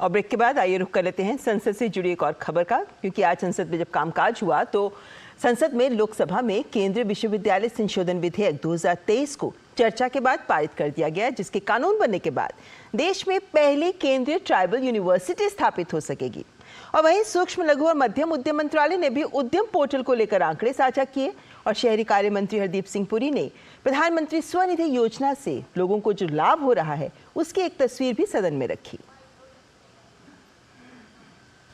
और ब्रेक के बाद आइए रुख कर लेते हैं संसद से जुड़ी एक और खबर का, क्योंकि आज संसद में जब कामकाज हुआ तो संसद में लोकसभा में केंद्रीय विश्वविद्यालय संशोधन विधेयक 2023 को चर्चा के बाद पारित कर दिया गया, जिसके कानून बनने के बाद देश में पहली केंद्रीय ट्राइबल यूनिवर्सिटी स्थापित हो सकेगी। और वहीं सूक्ष्म लघु और मध्यम उद्यम मंत्रालय ने भी उद्यम पोर्टल को लेकर आंकड़े साझा किए और शहरी कार्य मंत्री हरदीप सिंह पुरी ने प्रधानमंत्री स्वनिधि योजना से लोगों को जो लाभ हो रहा है उसकी एक तस्वीर भी सदन में रखी।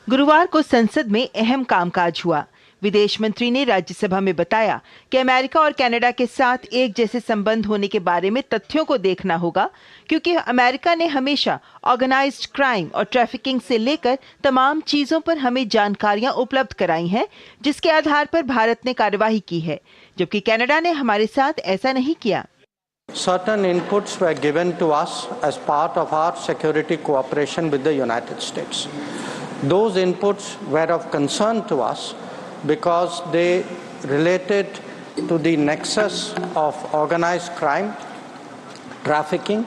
गुरुवार को संसद में अहम कामकाज हुआ। विदेश मंत्री ने राज्यसभा में बताया कि अमेरिका और कनाडा के साथ एक जैसे संबंध होने के बारे में तथ्यों को देखना होगा, क्योंकि अमेरिका ने हमेशा ऑर्गेनाइज्ड क्राइम और ट्रैफिकिंग से लेकर तमाम चीजों पर हमें जानकारियां उपलब्ध कराई हैं, जिसके आधार पर भारत ने कार्यवाही की है, जबकि कनाडा ने हमारे साथ ऐसा नहीं किया। Certain inputs were given to us as part of our security cooperation with the United States. Those inputs were of concern to us because they related to the nexus of organized crime, trafficking,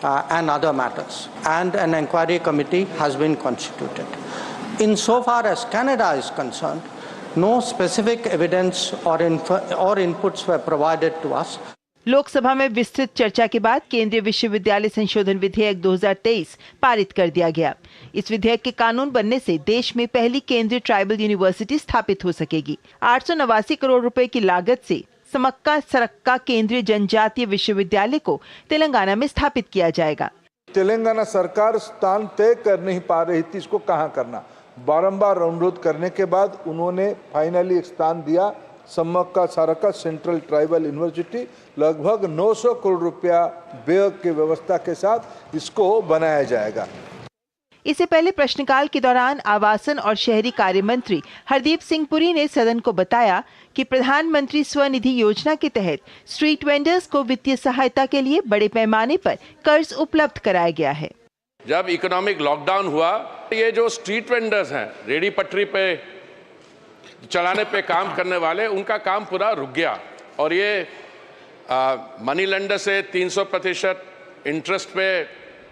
and other matters. And an inquiry committee has been constituted. Insofar as Canada is concerned, no specific evidence or inputs were provided to us. Lok Sabha में विस्तृत चर्चा के बाद केंद्रीय विश्वविद्यालय संशोधन विधेयक 2023 पारित कर दिया गया। इस विधेयक के कानून बनने से देश में पहली केंद्रीय ट्राइबल यूनिवर्सिटी स्थापित हो सकेगी। 889 करोड़ रुपए की लागत से समक्का सरक्का केंद्रीय जनजातीय विश्वविद्यालय को तेलंगाना में स्थापित किया जाएगा। तेलंगाना सरकार स्थान तय कर नहीं पा रही थी, इसको कहां करना। बारंबार अनुरोध करने के बाद उन्होंने फाइनली एक स्थान दिया, समक्का सारका सेंट्रल ट्राइबल यूनिवर्सिटी। लगभग 900 करोड़ रुपया व्यय की व्यवस्था के साथ इसको बनाया जाएगा। इससे पहले प्रश्नकाल के दौरान आवासन और शहरी कार्य मंत्री हरदीप सिंह पुरी ने सदन को बताया कि प्रधानमंत्री स्वनिधि योजना के तहत स्ट्रीट वेंडर्स को वित्तीय सहायता के लिए बड़े पैमाने पर कर्ज उपलब्ध कराया गया है। जब इकोनॉमिक लॉकडाउन हुआ, ये जो स्ट्रीट वेंडर्स हैं, रेडी पटरी पे चलाने पे काम करने वाले, उनका काम पूरा रुक गया और ये मनी लेंडर से 300% इंटरेस्ट पे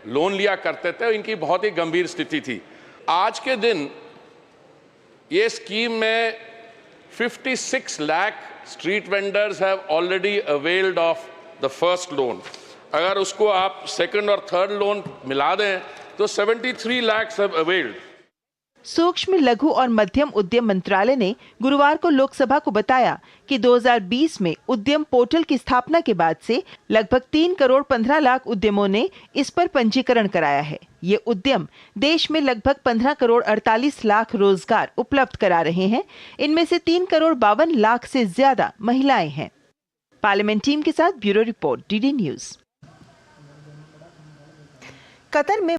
लोन लिया करते थे। इनकी बहुत ही गंभीर स्थिति थी। आज के दिन ये स्कीम में 56 lakh street vendors have already availed of the first loan. अगर उसको आप सेकंड और थर्ड लोन मिला दें तो 73 लाख हैव अवेल्ड। सूक्ष्म लघु और मध्यम उद्यम मंत्रालय ने गुरुवार को लोकसभा को बताया कि 2020 में उद्यम पोर्टल की स्थापना के बाद से लगभग 3 करोड़ 15 लाख उद्यमों ने इस पर पंजीकरण कराया है। ये उद्यम देश में लगभग 15 करोड़ 48 लाख रोजगार उपलब्ध करा रहे हैं। इनमें से 3 करोड़ 52 लाख से ज्यादा महिलाएं हैं। पार्लियामेंट टीम के साथ bureau report, DD news. Qatar में